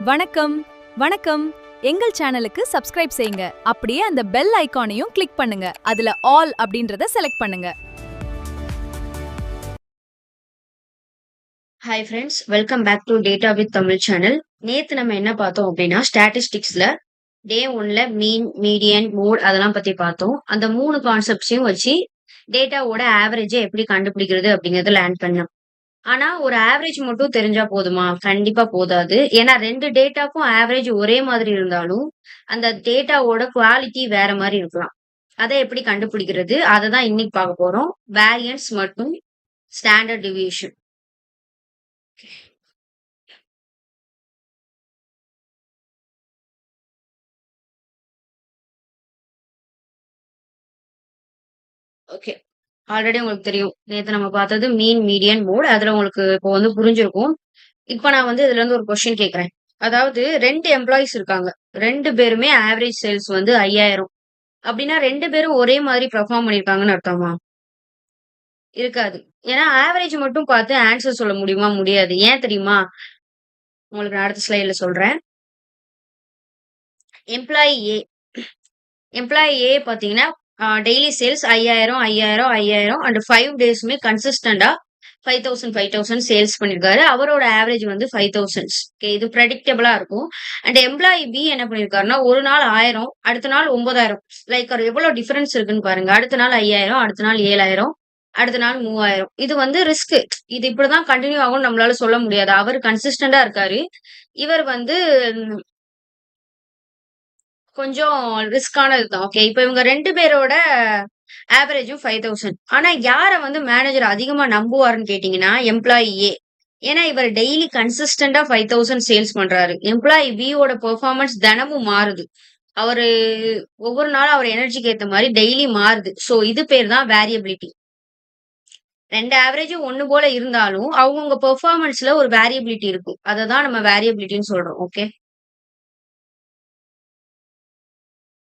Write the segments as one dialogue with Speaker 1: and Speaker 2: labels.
Speaker 1: வணக்கம் வணக்கம். எங்கள் சேனலுக்கு சப்ஸ்கிரைப் செய்யுங்க. அப்படியே அந்த பெல் ஐகானையும் கிளிக் பண்ணுங்க. அதுல ஆல் அப்படின்றத செலக்ட் பண்ணுங்க.
Speaker 2: Hi friends, welcome back to data with Tamil channel. நேத்து நம்ம என்ன பார்த்தோம் அப்படின்னா, ஸ்டாட்டிஸ்டிக்ஸ்ல டே ஒன்ல மீன், மீடியன், மோட் அதெல்லாம் பத்தி பார்த்தோம். அந்த 3 கான்செப்ட்ஸையும் வச்சு டேட்டாவோட ஆவரேஜை எப்படி கண்டுபிடிக்கிறது அப்படிங்கறத லேர்ன் பண்ணோம். ஆனா ஒரு ஆவரேஜ் மட்டும் தெரிஞ்சா போதுமா? கண்டிப்பா போதாது. ஏன்னா 2 டேட்டாக்கும் ஆவரேஜ் ஒரே மாதிரி இருந்தாலும், அந்த டேட்டாவோட குவாலிட்டி வேற மாரி இருக்கலாம். அதை எப்படி கண்டுபிடிக்கிறது? அதை தான் இன்னைக்கு பார்க்க போறோம். வேரியன்ஸ் மற்றும் ஸ்டாண்டர்ட் டிவியேஷன். ஓகே. ஆல்ரெடி உங்களுக்கு தெரியும். நேத்து நம்ம பார்த்தது மீன், மீடியன், மோட். அதுல உங்களுக்கு இப்போ வந்து புரிஞ்சிருக்கும். இப்ப நான் வந்து இதுல இருந்து ஒரு கொஸ்டின் கேட்கிறேன். அதாவது 2 எம்ப்ளாயீஸ் இருக்காங்க. 2 பேருமே ஆவரேஜ் சேல்ஸ் வந்து 5000. அப்படின்னா 2 பேரும் ஒரே மாதிரி பெர்ஃபார்ம் பண்ணியிருக்காங்கன்னு அர்த்தமா? இருக்காது. ஏன்னா ஆவரேஜ் மட்டும் பார்த்து ஆன்சர் சொல்ல முடியுமா? முடியாது. ஏன் தெரியுமா? உங்களுக்கு நான் அடுத்த ஸ்லைட்ல சொல்றேன். எம்ப்ளாயி ஏ எம்ப்ளாயி ஏ பார்த்தீங்கன்னா, டெய்லி சேல்ஸ் 5000, 5000, 5000 அண்ட் 5 டேஸுமே கன்சிஸ்டன்ட்டா 5000, 5000 சேல்ஸ் பண்ணியிருக்காரு. அவரோட ஆவரேஜ் வந்து 5000. ஓகே. இது பிரெடிக்டபிளா இருக்கும். அண்ட் எம்ப்ளாயி பி என்ன பண்ணியிருக்காருன்னா, ஒரு நாள் 1000, அடுத்த நாள் 9000. லைக் ஒரு எவ்வளோ டிஃபரன்ஸ் இருக்குன்னு பாருங்க. அடுத்த நாள் 5000, அடுத்த நாள் 7000, அடுத்த நாள் 3000. இது வந்து ரிஸ்க். இது இப்படிதான் கன்டின்யூ ஆகும்னு நம்மளால சொல்ல முடியாது. அவர் கன்சிஸ்டன்ட்டா இருக்காரு. இவர் வந்து கொஞ்சம் ரிஸ்கானது தான். ஓகே. இப்ப இவங்க 2 பேரோட ஆவரேஜும் 5000. ஆனா யார வந்து மேனேஜர் அதிகமா நம்புவாருன்னு கேட்டீங்கன்னா, எம்ப்ளாயி ஏ. ஏன்னா இவர் டெய்லி கன்சிஸ்டன்ட்டா 5000 சேல்ஸ் பண்றாரு. எம்ப்ளாயி பி யோட பெர்ஃபார்மன்ஸ் தினமும் மாறுது. அவரு ஒவ்வொரு நாளும் அவர் எனர்ஜிக்கு ஏத்த மாரி டெய்லி மாறுது. சோ இது பேர் தான் வேரியபிலிட்டி. 2 ஆவரேஜும் ஒண்ணு போல இருந்தாலும், அவங்கவங்க பெர்ஃபார்மன்ஸ்ல ஒரு வேரியபிலிட்டி இருக்கும். அத தான் நம்ம வேரியபிலிட்டின்னு சொல்றோம். ஓகே.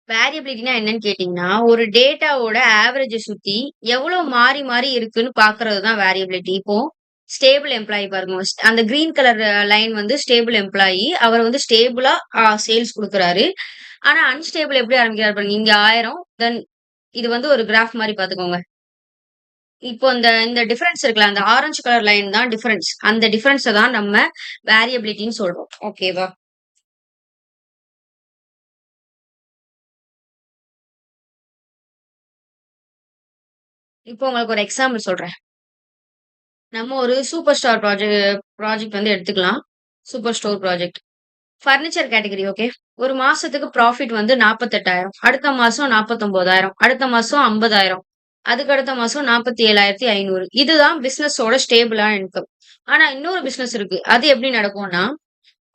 Speaker 2: வேரியபிலிட்டினா என்னன்னு கேட்டீங்கன்னா, ஒரு டேட்டாவோட ஆவரேஜ சுத்தி எவ்வளவு மாறி, மாறி இருக்குன்னு பார்க்கிறது தான் வேரியபிலிட்டி. இப்போ ஸ்டேபிள் எம்ப்ளாயி பாருங்க. அந்த கிரீன் கலர் லைன் வந்து ஸ்டேபிள் எம்ப்ளாயி. அவர் வந்து ஸ்டேபிளா சேல்ஸ் குடுக்குறாரு. ஆனா அன்ஸ்டேபிள் எப்படி ஆரம்பிக்கிறாரு பாருங்க. இங்க 1000 தென் இது வந்து ஒரு கிராஃப் மாரி பார்த்துக்கோங்க. இப்போ இந்த இந்த டிஃபரன்ஸ் இருக்குல்ல, அந்த ஆரஞ்சு கலர் லைன் தான் டிஃபரன்ஸ். அந்த டிஃபரன்ஸ தான் நம்ம வேரியபிலிட்டின்னு சொல்றோம். ஓகேவா? இப்போ உங்களுக்கு ஒரு எக்ஸாம்பிள் சொல்றேன். நம்ம ஒரு சூப்பர் ஸ்டார் ப்ராஜெக்ட் வந்து எடுத்துக்கலாம். Super store project. Furniture category okay. ஒரு மாசத்துக்கு ப்ராஃபிட் வந்து 48,000. அடுத்த மாசம் 49,000. அடுத்த மாசம் 50,000. அதுக்கு அடுத்த மாசம் 47,500. இதுதான் பிசினஸோட ஸ்டேபிளான இன்கம். ஆனா இன்னொரு பிசினஸ் இருக்கு. அது எப்படி நடக்கும்னா,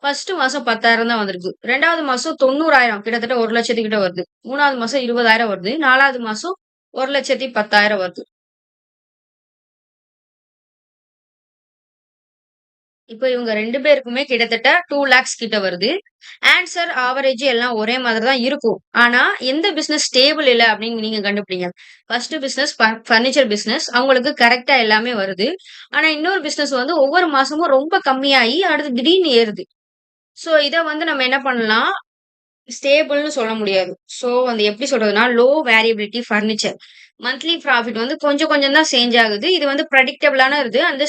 Speaker 2: ஃபர்ஸ்ட் மாசம் 10,000 தான் வந்திருக்கு. 2வது மாசம் 90,000 கிட்டத்தட்ட 1,00,000 கிட்ட வருது. 3வது மாசம் 20,000 வருது. 4வது மாசம் 1,10,000 வருது. இப்ப இவங்க 2 பேருக்குமே கிட்டத்தட்ட 2 லேக்ஸ் கிட்ட வருது. ஆன்சர், ஆவரேஜ் எல்லாம் ஒரே மாதிரி தான் இருக்கும். ஆனா, எந்த பிசினஸ் ஸ்டேபிள் இல்ல அப்படின்னு நீங்க கண்டுபிடிங்க. First business furniture business. அவங்களுக்கு கரெக்ட்டா எல்லாமே வருது. ஆனா, இன்னொரு பிசினஸ் வந்து ஒவ்வொரு மாசமும் ரொம்ப கம்மியாயி அடுத்து திடீர்னு ஏறுது. சோ, இத வந்து நம்ம என்ன பண்ணலாம்? ஸ்டேபிள்னு சொல்ல முடியாது. சோ, வந்து எப்படி சொல்றதுன்னா, low variability furniture. Monthly profit வந்து கொஞ்சம் கொஞ்சம் தான் சேஞ்ச் ஆகுது. இது வந்து பிரெடிக்டபிளான இது. அந்த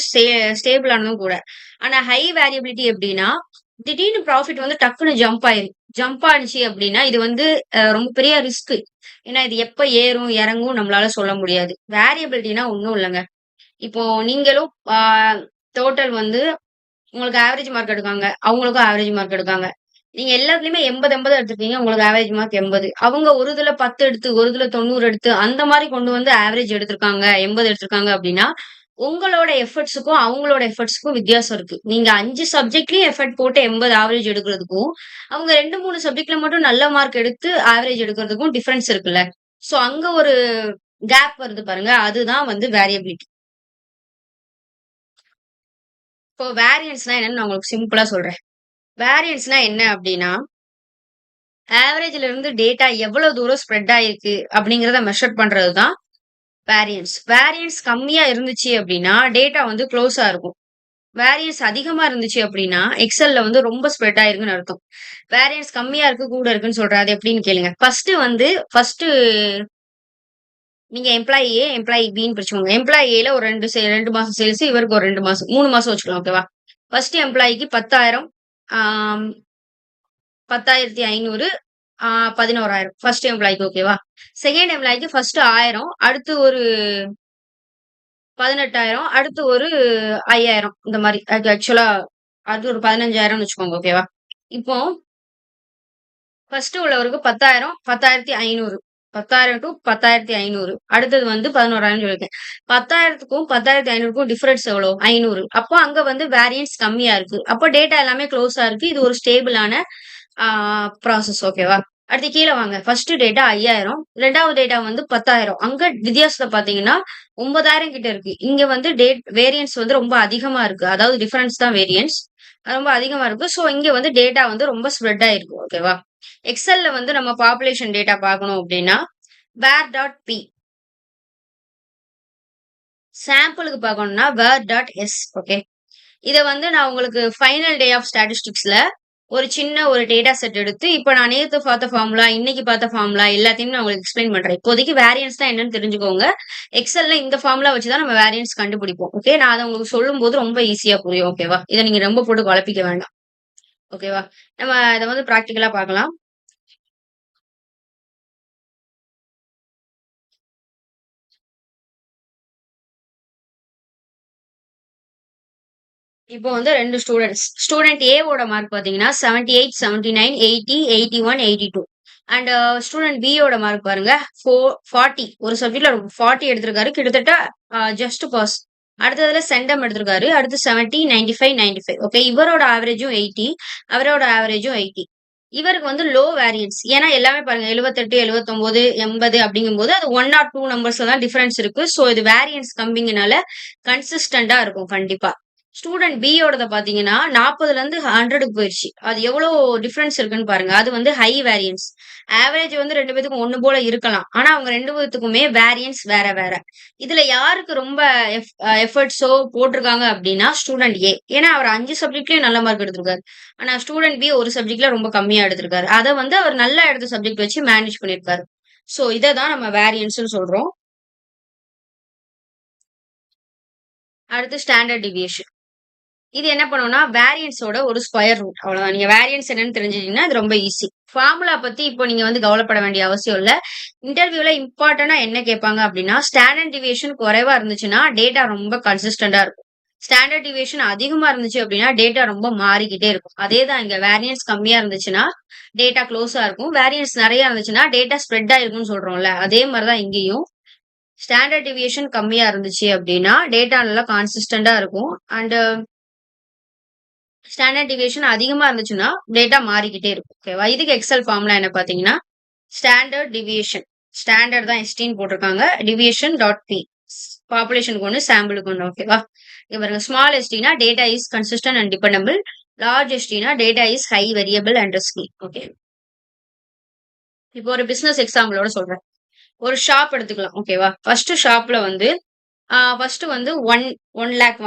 Speaker 2: ஸ்டேபிளானதும் கூட. ஆனா ஹை வேரியபிலிட்டி எப்படின்னா, திடீர்னு ப்ராஃபிட் வந்து டக்குன்னு ஜம்ப் ஆயிரும். ஜம்ப் ஆனுச்சு அப்படின்னா, இது வந்து ரொம்ப பெரிய ரிஸ்க். ஏன்னா இது எப்ப ஏறும், இறங்கும் நம்மளால சொல்ல முடியாது. வேரியபிலிட்டினா ஒண்ணும் இல்லங்க. இப்போ நீங்களும் டோட்டல் வந்து உங்களுக்கு ஆவரேஜ் மார்க் எடுக்காங்க. அவங்களுக்கும் ஆவரேஜ் மார்க் எடுக்காங்க. நீங்க எல்லாத்துலயுமே 80, 80 எடுத்திருக்கீங்க. உங்களுக்கு ஆவரேஜ் மார்க் 80. அவங்க ஒரு இதுல 10 எடுத்து, ஒரு இதுல 90 எடுத்து, அந்த மாரி கொண்டு வந்து ஆவரேஜ் எடுத்திருக்காங்க. 80 எடுத்திருக்காங்க அப்படின்னா, உங்களோட எஃபர்ட்ஸுக்கும், அவங்களோட எஃபர்ட்ஸுக்கும் வித்தியாசம் இருக்கு. நீங்க 5 சப்ஜெக்ட்லயும் எஃபர்ட் போட்டு 80 ஆவரேஜ் எடுக்கிறதுக்கும், அவங்க 2, 3 சப்ஜெக்ட்ல மட்டும் நல்ல மார்க் எடுத்து ஆவரேஜ் எடுக்கிறதுக்கும் டிஃபரன்ஸ் இருக்குல்ல. சோ அங்க ஒரு கேப் வருது பாருங்க. அதுதான் வந்து வேரியபிலிட்டி. இப்போ வேரியன்ஸ்னா என்னன்னு நான் உங்களுக்கு சிம்பிளா சொல்றேன். வேரியன்ஸ்னா என்ன அப்படின்னா, ஆவரேஜ்ல இருந்து டேட்டா எவ்வளவு தூரம் ஸ்ப்ரெட் ஆயிருக்கு அப்படிங்கிறத மெஷர் பண்றது தான் வேரியன்ஸ். வேரியன்ஸ் கம்மியா இருந்துச்சு அப்படின்னா, டேட்டா வந்து குளோஸா இருக்கும். வேரியன்ஸ் அதிகமா இருந்துச்சு அப்படின்னா, எக்ஸெல்ல வந்து ரொம்ப ஸ்ப்ரெட் ஆயிருக்குன்னு அர்த்தம். வேரியன்ஸ் கம்மியா இருக்கு, கூட இருக்குன்னு சொல்றேன். அது எப்படின்னு கேளுங்க. ஃபர்ஸ்ட்டு நீங்க எம்ப்ளாயி ஏ, எம்ப்ளாயி பின்னு பிரிச்சுக்கோங்க. எம்ப்ளாயி ஏல ஒரு 2 மாசம் சேல்ஸ், இவருக்கு ஒரு 2 மாசம், 3 மாசம் வச்சுக்கலாம். ஓகேவா? ஃபர்ஸ்ட் எம்ப்ளாயிக்கு 10,000 ஆம் 10,500 ஆ 11,000 ஃபர்ஸ்ட் எம்ப்ளாயிக்கு ஓகேவா? செகண்ட் எம்ப்ளாயிக்கு ஃபர்ஸ்ட் 1000 அடுத்து ஒரு 18,000 அடுத்து ஒரு 5,000 இந்த மாரி. அது ஆக்சுவலா அது ஒரு 15,000ன்னு வச்சுக்கோங்க. ஓகேவா? இப்போ ஃபர்ஸ்ட் உள்ளவருக்கு 10,000 10,500 10,000 டூ 10,500 அடுத்தது வந்து 11,000 சொல்லியிருக்கேன். 10,000க்கும் 10,500க்கும் டிஃபரன்ஸ் எவ்வளோ? 500. அப்போ அங்க வந்து வேரியன்ஸ் கம்மியா இருக்கு. அப்போ டேட்டா எல்லாமே க்ளோஸா இருக்கு. இது ஒரு ஸ்டேபிளான ஆ ப்ராசஸ் ஓகேவா? அடுத்து கீழ வாங்க. ஃபர்ஸ்ட் டேட்டா 5,000 2வது டேட்டா வந்து 10,000 அங்க வித்தியாசத்த பார்த்தீங்கன்னா, 9,000 கிட்ட இருக்கு. இங்க வந்து வேரியன்ஸ் வந்து ரொம்ப அதிகமா இருக்கு. அதாவது டிஃபரன்ஸ் தான் வேரியன்ஸ். ரொம்ப அதிகமா இருக்கு. ஸோ இங்க வந்து டேட்டா வந்து ரொம்ப ஸ்ப்ரெட் ஆயிருக்கு. ஓகேவா? எக்ஸெல்ல வந்து நம்ம பாப்புலேஷன் டேட்டா பார்க்கணும் அப்டின்னா, வேர் டாட் பி சாம்பிளுக்கு பார்க்கணும்னா வேர் டாட் எஸ் ஓகே. இத வந்து நான் உங்களுக்கு ஃபைனல் டே ஆஃப் ஸ்டாட்டிஸ்டிக்ஸ்ல ஒரு சின்ன ஒரு டேட்டா செட் எடுத்து, இப்ப நான் நேத்து பார்த்த ஃபார்முலா, இன்னைக்கு பார்த்த ஃபார்முலா எல்லாத்தையும் நான் உங்களுக்கு எக்ஸ்ப்ளைன் பண்றேன். இப்போதைக்கு வேரியன்ஸ் தான் என்னன்னு தெரிஞ்சுக்கோங்க. எக்ஸெல்ல இந்த ஃபார்முலா வச்சு தான் நம்ம வேரியன்ஸ் கண்டுபிடிப்போம். ஓகே. நான் அத உங்களுக்கு சொல்லும்போது ரொம்ப ஈஸியா புரியும். ஓகேவா? இத நீங்க ரொம்ப போட்டு குழப்பிக்க வேண்டாம். ஓகேவா? நம்ம இத வந்து பிராக்டிகலா பார்க்கலாம். இப்போ வந்து 2 ஸ்டூடண்ட்ஸ். ஸ்டூடண்ட் ஏ ஓட மார்க் பார்த்தீங்கன்னா 78, 79, 80, 81, 82 அண்ட் ஸ்டூடண்ட் பி யோட மார்க் பாருங்க 40 ஒரு சப்ஜெக்ட்ல 40 எடுத்திருக்காரு. கிட்டத்தட்ட ஜஸ்ட் பாஸ். அடுத்ததுல சென்டம் எடுத்திருக்காரு. அடுத்து 70, 95, 95 ஓகே. இவரோட ஆவரேஜும் 80, அவரோட ஆவரேஜும் 80. இவருக்கு வந்து லோ வேரியன்ஸ். ஏன்னா எல்லாமே பாருங்க 78, 79, 80 அப்படிங்கும்போது அது 1 ஆர் 2 நம்பர்ஸ்ல தான் டிஃபரன்ஸ் இருக்கு. ஸோ இது வேரியன்ஸ் கம்மிங்கனால கன்சிஸ்டன்டா இருக்கும் கண்டிப்பா. ஸ்டூடண்ட் பி யோடத பார்த்தீங்கன்னா 40லேருந்து 100க்கு போயிருச்சு. அது எவ்வளோ டிஃபரன்ஸ் இருக்குன்னு பாருங்க. அது வந்து ஹை வேரியன்ஸ். ஆவரேஜ் வந்து 2 பேத்துக்கும் ஒண்ணு போல இருக்கலாம். ஆனா அவங்க 2 பேத்துக்குமே வேரியன்ஸ் வேற வேற. இதுல யாருக்கு ரொம்ப எஃபர்ட்ஸோ போட்டிருக்காங்க அப்படின்னா ஸ்டூடண்ட் ஏ. ஏன்னா அவர் 5 சப்ஜெக்ட்லயும் நல்ல மார்க் எடுத்திருக்காரு. ஆனா ஸ்டூடண்ட் பி ஒரு சப்ஜெக்ட்ல ரொம்ப கம்மியா எடுத்திருக்காரு. அத வந்து அவர் நல்லா எடுத்த சப்ஜெக்ட் வச்சு மேனேஜ் பண்ணியிருக்காரு. சோ இத தான் நம்ம வேரியன்ஸ்ன்னு சொல்றோம். அடுத்து ஸ்டாண்டர்ட் டிவியேஷன். இது என்ன பண்ணும்னா, வேரியன்ஸோட ஒரு ஸ்கொயர் ரூட். அவ்வளவுதான். நீங்க வேரியன்ஸ் என்னன்னு தெரிஞ்சுட்டீங்கன்னா, அது ரொம்ப ஈஸி. ஃபார்முலா பத்தி இப்போ நீங்க வந்து கவலைப்பட வேண்டிய அவசியம் இல்ல. இன்டர்வியூல இம்பார்ட்டன்ட்டா என்ன கேட்பாங்க அப்படின்னா, ஸ்டாண்டர்ட் டிவியேஷன் குறைவா இருந்துச்சுன்னா, டேட்டா ரொம்ப கன்சிஸ்டன்ட்டா இருக்கும். ஸ்டாண்டர்ட் டிவியேஷன் அதிகமா இருந்துச்சு அப்படின்னா, டேட்டா ரொம்ப மாறிக்கிட்டே இருக்கும். அதேதான் இங்க வேரியன்ஸ் கம்மியா இருந்துச்சுன்னா, டேட்டா க்ளோஸா இருக்கும். வேரியன்ஸ் நெறைய இருந்துச்சுன்னா, டேட்டா ஸ்ப்ரெட் ஆயிருக்கும்னு சொல்றோம்ல. அதே மாரி தான் இங்கேயும். ஸ்டாண்டர்ட் டிவியேஷன் கம்மியா இருந்துச்சு அப்படின்னா, டேட்டா நல்லா கான்சிஸ்டன்ட்டா இருக்கும். அண்ட் ஸ்டாண்டர்ட் டிவியேஷன் அதிகமா இருந்துச்சுன்னா, டேட்டா மாறிக்கிட்டே இருக்கும். ஓகேவா? இதுக்கு எக்ஸெல் ஃபார்முலா என்ன பார்த்தீங்கன்னா, ஸ்டாண்டர்ட் டிவியேஷன். ஸ்டாண்டர்ட் தான் எஸ்டின்னு போட்டிருக்காங்க. Deviation dot B. பாப்புலேஷனுக்கு ஒண்ணு, சாம்பிளுக்கு ஒண்ணு. ஓகேவா? இங்க பாருங்க. ஸ்மால் எஸ்டினா data is consistent and dependable. Large எஸ்டினா data is high variable and risky. Okay. இப்போ ஒரு பிசினஸ் எக்ஸாம்பிளோட சொல்றேன். ஒரு ஷாப் எடுத்துக்கலாம். ஓகேவா? ஃபர்ஸ்ட் ஷாப்ல வந்து ஃபர்ஸ்ட் வந்து 1 லேக்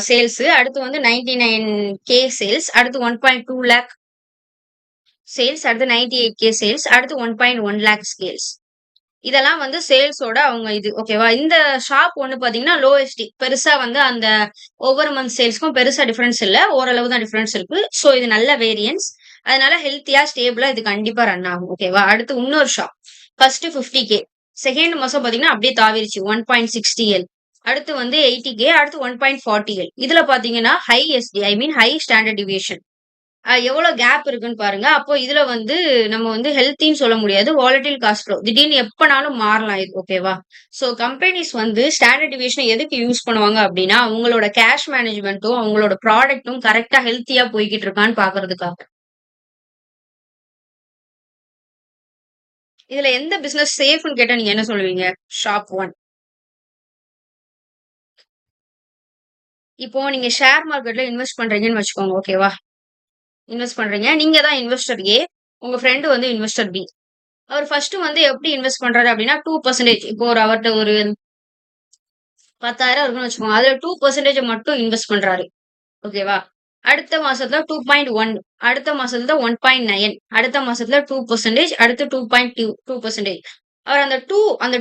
Speaker 2: சேல்ஸ். அடுத்து வந்து 99K சேல்ஸ். அடுத்து 1.2 லேக் சேல்ஸ். அடுத்து 98K சேல்ஸ். அடுத்து 1.1 லேக் சேல்ஸ். இதெல்லாம் வந்து சேல்ஸோட அவங்க இது. ஓகேவா? இந்த ஷாப் ஒண்ணு பார்த்தீங்கன்னா, லோயஸ்ட் பெருசா வந்து அந்த ஒவ்வொரு மந்த் சேல்ஸ்க்கும் பெருசா டிஃபரன்ஸ் இல்ல. ஓரளவு தான் டிஃபரன்ஸ் இருக்கு. சோ இது நல்ல வேரியன்ஸ். அதனால ஹெல்த்தியா, ஸ்டேபிளா இது கண்டிப்பா ரன் ஆகும். ஓகேவா? அடுத்து இன்னொரு ஷாப். First 50K. செகண்ட் மாசம் பார்த்தீங்கன்னா, அப்படியே தாவிருச்சு 1.60L. அடுத்து வந்து 80K. அடுத்து 1.40L. இதுல பார்த்தீங்கன்னா, ஹை எஸ்டி ஐ மீன் ஹை ஸ்டாண்டர்ட் டிவியேஷன். எவ்வளோ கேப் இருக்குன்னு பாருங்க. அப்போ இதுல வந்து நம்ம வந்து ஹெல்த்தின்னு சொல்ல முடியாது. Volatile cost flow. திடீர்னு எப்பனாலும் மாறலாம் இது. ஓகேவா? சோ கம்பெனிஸ் வந்து ஸ்டாண்டர்ட் டிவியேஷன எதுக்கு யூஸ் பண்ணுவாங்க அப்டின்னா, அவங்களோட கேஷ் மேனேஜ்மென்ட்டும், அவங்களோட ப்ராடக்ட்டும் கரெக்ட்டா ஹெல்த்தியா போய்க்கிட்டு இருக்கான்னு பார்க்கறதுக்காக. இதுல எந்த பிசினஸ் சேஃப்ன்னு கேட்டா நீங்க என்ன சொல்லுவீங்க? ஷாப் 1. இப்போ நீங்க ஷேர் மார்க்கெட்ல இன்வெஸ்ட் பண்றீங்கன்னு வச்சுக்கோங்க. ஓகேவா? இன்வெஸ்ட் பண்றீங்க. நீங்க தான் இன்வெஸ்டர் ஏ. உங்க ஃப்ரெண்ட் வந்து இன்வெஸ்டர் பி. அவர் ஃபர்ஸ்ட் வந்து எப்படி இன்வெஸ்ட் பண்றாரு அப்டின்னா 2% இப்போ அவர்ட்ட ஒரு 10,000 இருக்குன்னு வச்சுக்கோங்க. அதுல 2% மட்டும் இன்வெஸ்ட் பண்றாரு. ஓகேவா? அடுத்த மாசத்துல 2.1, அடுத்த மாசத்துல 1.9, அடுத்த மாசத்துல 2%, அடுத்து 2.2%. அவர் அந்த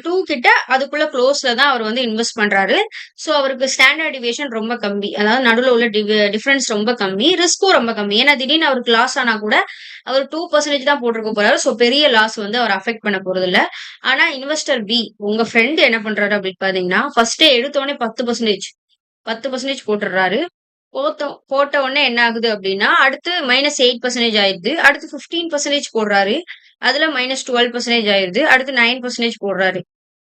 Speaker 2: 2 கிட்ட அதுக்குள்ள குளோஸ்ல தான் அவர் வந்து இன்வெஸ்ட் பண்றாரு. சோ அவருக்கு ஸ்டாண்டர்ட் டிவியேஷன் ரொம்ப கம்மி. அதாவது நடுவுல உள்ள டிஃபரன்ஸ் ரொம்ப கம்மி. ரிஸ்க்கும் ரொம்ப கம்மி. ஏன்னா திடீர்னு அவருக்கு லாஸ் ஆனா கூட அவர் 2% தான் போட்டிருக்க போறாரு. சோ பெரிய லாஸ் வந்து அவர் அஃபெக்ட் பண்ண போறதில்ல. ஆனா இன்வெஸ்டர் பி உங்க ஃப்ரெண்ட் என்ன பண்றாரு அப்படின்னு பாத்தீங்கன்னா, ஃபர்ஸ்ட்டே எடுத்தோனே 10% போட்டுடுறாரு. போட்ட உடனே என்ன ஆகுது அப்படின்னா, அடுத்து -8% ஆயிருது. அடுத்து 15% போடுறாரு. அதுல -12% ஆயிருது. அடுத்து 9% போடுறாரு.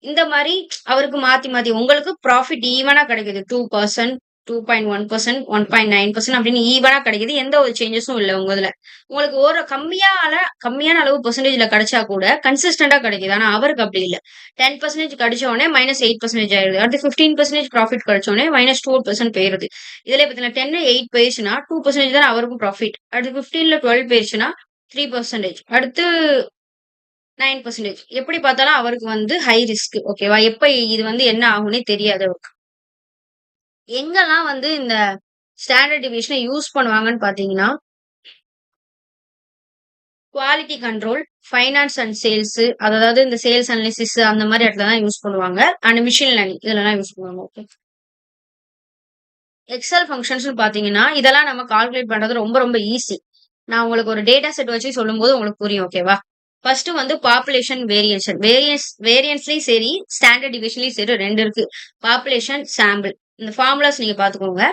Speaker 2: இந்த மாரி அவருக்கு மாத்தி, மாத்தி உங்களுக்கு ப்ராஃபிட் ஈவனா கிடைக்குது. 2%, 2.1%, 1.9% அப்படின்னு ஈவனா கிடைக்குது. எந்த ஒரு சேஞ்சஸும் இல்ல உங்க இதுல. உங்களுக்கு ஒரு கம்மியான அளவு பெர்சன்டேஜ்ல கிடைச்சா கூட கன்சிஸ்டன்டா கிடைக்குது. ஆனா அவருக்கு அப்படி இல்ல. 10% கிடைச்ச உடனே -8% ஆயிருது. அடுத்து 15% ப்ராஃபிட் கிடைச்ச உடனே -12% போயிருது. இதுல பாத்தீங்கன்னா 10 8 போயிருச்சுன்னா 2% தானே அவருக்கும் ப்ராஃபிட். அடுத்து 15ல 12 போயிருச்சுன்னா 3%. அடுத்து 9%. எப்படி பார்த்தாலும் அவருக்கு வந்து ஹை ரிஸ்க். ஓகேவா? எப்ப இது வந்து என்ன ஆகும்னே தெரியாது அவருக்கு. எங்கெல்லாம் வந்து இந்த ஸ்டாண்டர்ட் டிவியேஷன யூஸ் பண்ணுவாங்கன்னு பார்த்தீங்கன்னா, quality control, finance and sales அதாவது இந்த சேல்ஸ் அனாலிசிஸ் அந்த மாரி இடத்துல தான் யூஸ் பண்ணுவாங்க. அண்ட் மிஷின் லேர்னிங் இதுலலாம் யூஸ் பண்ணுவாங்க. ஓகே. எக்ஸெல் ஃபங்ஷன்ஸ்னு பார்த்தீங்கன்னா, இதெல்லாம் நம்ம கால்குலேட் பண்றது ரொம்ப ரொம்ப ஈஸி. நான் உங்களுக்கு ஒரு டேட்டா செட் வச்சு சொல்லும்போது உங்களுக்கு புரியும். ஓகேவா? ஃபர்ஸ்ட் வந்து பாப்புலேஷன் வேரியேஷன். வேரியன்ஸ்லயும் சரி, ஸ்டாண்டர்ட் டிவியேஷன்லயும் சரி 2 இருக்கு. Population, sample. இந்த ஃபார்முலாஸ் நீங்க பார்த்துக்கோங்க.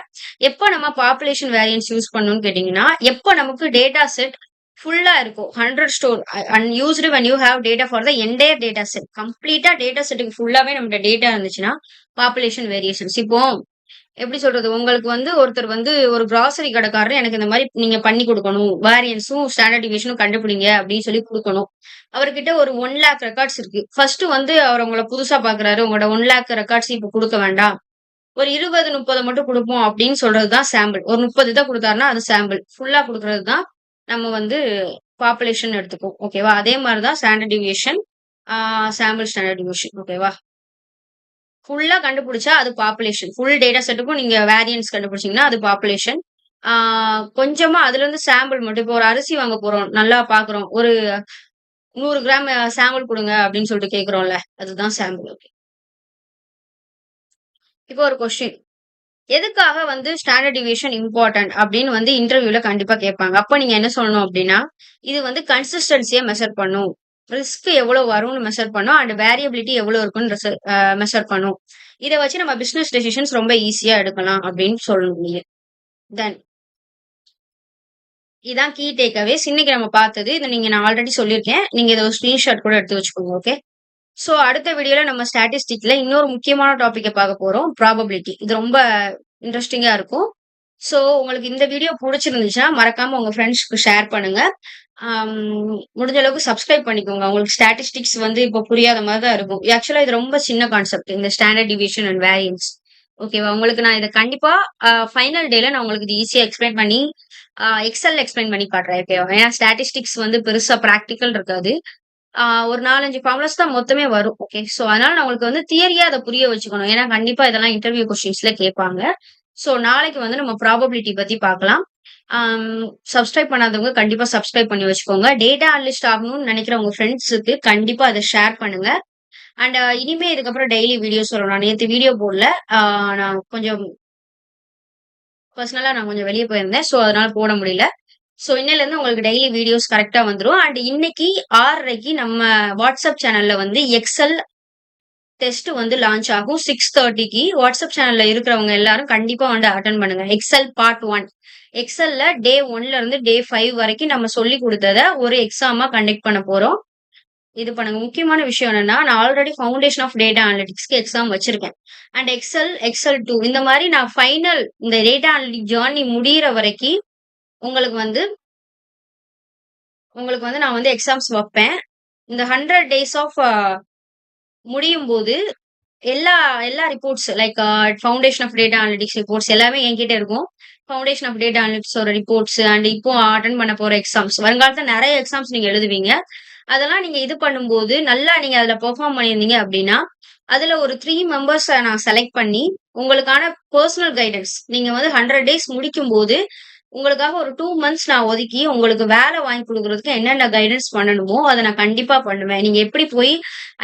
Speaker 2: எப்ப நம்ம பாப்புலேஷன் வேரியன்ஸ் யூஸ் பண்ணணும்னு கேட்டீங்கன்னா, எப்ப நமக்கு டேட்டா செட் ஃபுல்லா இருக்கும். 100 store unused when you have data for the entire data set. கம்ப்ளீட்டா டேட்டா செட்டுக்கு ஃபுல்லாவே நம்மட்ட டேட்டா இருந்துச்சுன்னா, பாப்புலேஷன் வேரியேஷன்ஸ். இப்போ எப்படி சொல்றது? உங்களுக்கு வந்து ஒருத்தர் வந்து ஒரு கிராசரி கடைக்காரர் எனக்கு இந்த மாரி நீங்க பண்ணி குடுக்கணும். வேரியன்ஸும், ஸ்டாண்டர்ட் டிவியேஷனும் கண்டுபிடிங்க அப்படின்னு சொல்லி குடுக்கணும். அவர்கிட்ட ஒரு 1,00,000 ரெக்கார்ட்ஸ் இருக்கு. ஃபர்ஸ்ட் வந்து அவர் உங்கள புதுசா பார்க்குறாரு. உங்களோட 1,00,000 ரெக்கார்ட்ஸ் இப்ப குடுக்க வேண்டாம். ஒரு 20, 30 மட்டும் குடுப்போம் அப்படின்னு சொல்றது தான் சாம்பிள். ஒரு 30 இத குடுத்தாருன்னா அது சாம்பிள். ஃபுல்லா குடுக்குறது தான் நம்ம வந்து பாப்புலேஷன் எடுத்துக்குவோம். ஓகேவா? அதே மாரி தான் standard deviation, sample standard deviation. ஓகேவா? ஃபுல்லா கண்டுபிடிச்சா அது பாப்புலேஷன். ஃபுல் டேட்டா செட்டுக்கும் நீங்க வேரியன்ஸ் கண்டுபிடிச்சீங்கன்னா அது பாப்புலேஷன். ஆ கொஞ்சமா அதுலருந்து சாம்பிள் மட்டும் இப்போ ஒரு அரிசி வாங்க போறோம். நல்லா பார்க்குறோம். ஒரு 100 கிராம் சாம்பிள் குடுங்க அப்படின்னு சொல்லிட்டு கேட்கிறோம்ல. அதுதான் சாம்பிள். ஓகே. இப்போ ஒரு கொஸ்டின். எதுக்காக வந்து ஸ்டாண்டர்ட் டிவியேஷன் இம்பார்ட்டன்ட் அப்படின்னு வந்து இன்டர்வியூல கண்டிப்பா கேட்பாங்க. அப்ப நீங்க என்ன சொல்லணும் அப்படின்னா, இது வந்து கன்சிஸ்டன்சிய மெஷர் பண்ணும். ரிஸ்க் எவ்வளவு வரும்னு மெஷர் பண்ணும். அண்ட் வேரியபிலிட்டி எவ்வளவு இருக்குன்னு மெஷர் பண்ணும். இத வச்சு நம்ம பிசினஸ் டெசிஷன்ஸ் ரொம்ப ஈஸியா எடுக்கலாம் அப்படின்னு சொல்லணும் நீங்க. தென் இதான் கீ டேக் அவேஸ். இன்னைக்கு நம்ம பார்த்தது. இத நான் ஆல்ரெடி சொல்லியிருக்கேன். நீங்க இத ஒரு ஸ்கிரீன்ஷாட் கூட எடுத்து வச்சுக்கோங்க. ஓகே. சோ அடுத்த வீடியோல நம்ம ஸ்டாட்டிஸ்டிக்ல இன்னொரு முக்கியமான டாபிக்க பார்க்க போறோம். ப்ராபபிலிட்டி. இது ரொம்ப இன்ட்ரஸ்டிங்கா இருக்கும். சோ உங்களுக்கு இந்த வீடியோ புடிச்சிருந்துச்சுன்னா மறக்காம உங்க ஃப்ரெண்ட்ஸ்க்கு ஷேர் பண்ணுங்க. ஆம், முடிஞ்ச அளவுக்கு சப்ஸ்கிரைப் பண்ணிக்கோங்க. உங்களுக்கு ஸ்டாட்டிஸ்டிக்ஸ் வந்து இப்போ புரியாத மாரி தான் இருக்கும். ஆக்சுவலா இது ரொம்ப சின்ன கான்செப்ட். இந்த ஸ்டாண்டர்ட் டிவியேஷன் அண்ட் வேரியன்ஸ். ஓகேவா? உங்களுக்கு நான் இத கண்டிப்பா ஃபைனல் டேல நான் உங்களுக்கு இது ஈஸியா எக்ஸ்பிளைன் பண்ணி எக்ஸெல்ல எக்ஸ்பிளைன் பண்ணி காட்டுறேன். ஓகேவா? ஏன்னா ஸ்டாட்டிஸ்டிக்ஸ் வந்து பெருசா பிராக்டிகல் இருக்காது. ஒரு 4, 5 ஃபார்முலாஸ் தான் மொத்தமே வரும். ஓகே. சோ அதனால நான் உங்களுக்கு வந்து தியரியா அத புரிய வச்சுக்கணும். ஏன்னா கண்டிப்பா இதெல்லாம் இன்டர்வியூ கொஸ்டின்ஸ்ல கேட்பாங்க. சோ நாளைக்கு வந்து நம்ம ப்ராபபிலிட்டி பத்தி பார்க்கலாம். சப்ஸ்கிரைப் பண்ணாதவங்க கண்டிப்பா சப்ஸ்கிரைப் பண்ணி வச்சுக்கோங்க. டேட்டா அனலிஸ்ட் ஆகணும்னு நினைக்கிற உங்க ஃப்ரெண்ட்ஸுக்கு கண்டிப்பா அத ஷேர் பண்ணுங்க. அண்ட் இனிமே இதுக்கப்புறம் டெய்லி வீடியோஸ் வரும். நான் நேத்து வீடியோ போடல. நான் கொஞ்சம் பர்சனலா நான் கொஞ்சம் வெளிய போயிருந்தேன். சோ அதனால போட முடியல. சோ இன்னையிலருந்து உங்களுக்கு டெய்லி வீடியோஸ் கரெக்ட்டா வந்துரும். அண்ட் இன்னைக்கு 6:30க்கு நம்ம வாட்ஸ்அப் சேனல்ல வந்து எக்ஸெல் டெஸ்ட் வந்து லான்ச் ஆகும். 6:30க்கு வாட்ஸ்அப் சேனல்ல இருக்கிறவங்க எல்லாரும் கண்டிப்பா வந்து அட்டெண்ட் பண்ணுங்க. Excel part 1. எக்ஸெல்ல டே 1ல இருந்து டே 5 வரைக்கும் நம்ம சொல்லிக் குடுத்தத ஒரு எக்ஸாமா கண்டக்ட் பண்ண போறோம். இது பண்ணுங்க. முக்கியமான விஷயம் என்னன்னா, நான் ஆல்ரெடி ஃபவுண்டேஷன் ஆஃப் டேட்டா அனலிட்டிக்ஸ்க்கு எக்ஸாம் வச்சிருக்கேன். அண்ட் எக்ஸெல் 2 இந்த மாரி நான் ஃபைனல் இந்த டேட்டா அனலிட்டிக் ஜர்னி முடியிற வரைக்கு உங்களுக்கு வந்து நான் வந்து எக்ஸாம்ஸ் வப்பேன். இந்த 100 டேஸ் ஆஃப் முடியும்போது எல்லா எல்லா reports like foundation of data analytics reports எல்லாமே என்கிட்ட இருக்கும். ஃபவுண்டேஷன் ஆஃப் டேட்டா அனலிட்டிக்ஸோட ரிப்போர்ட்ஸ் அண்ட் இப்போ அட்டெண்ட் பண்ண போற எக்ஸாம்ஸ். வருங்காலத்துல நெறைய எக்ஸாம்ஸ் நீங்க எழுதுவீங்க. அதெல்லாம் நீங்க இது பண்ணும்போது நல்லா நீங்க அதுல பெர்ஃபார்ம் பண்ணியிருந்தீங்க அப்படின்னா, அதுல ஒரு 3 மெம்பர்ஸ நான் செலக்ட் பண்ணி உங்களுக்கான பர்சனல் கைடன்ஸ் நீங்க வந்து 100 டேஸ் முடிக்கும்போது, உங்களுக்காக ஒரு 2 மந்த்ஸ் நான் ஒதுக்கி, உங்களுக்கு வேலை வாங்கி குடுக்குறதுக்கு என்னென்ன கைடன்ஸ் பண்ணணுமோ, அத நான் கண்டிப்பா பண்ணுவேன். நீங்க எப்படி போய்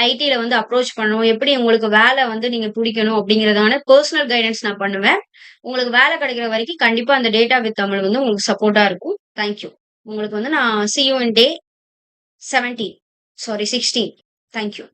Speaker 2: ஐடில வந்து அப்ரோச் பண்ணணும், எப்படி உங்களுக்கு வேலை வந்து நீங்க புடிக்கணும் அப்படிங்கிறதான பர்சனல் கைடன்ஸ் நான் பண்ணுவேன். உங்களுக்கு வேலை கிடைக்கிற வரைக்கும் கண்டிப்பா அந்த டேட்டா வித் தமிழ் வந்து உங்களுக்கு சப்போர்ட்டா இருக்கும். Thank you. உங்களுக்கு வந்து நான் C you in day 17 sorry 16. Thank you.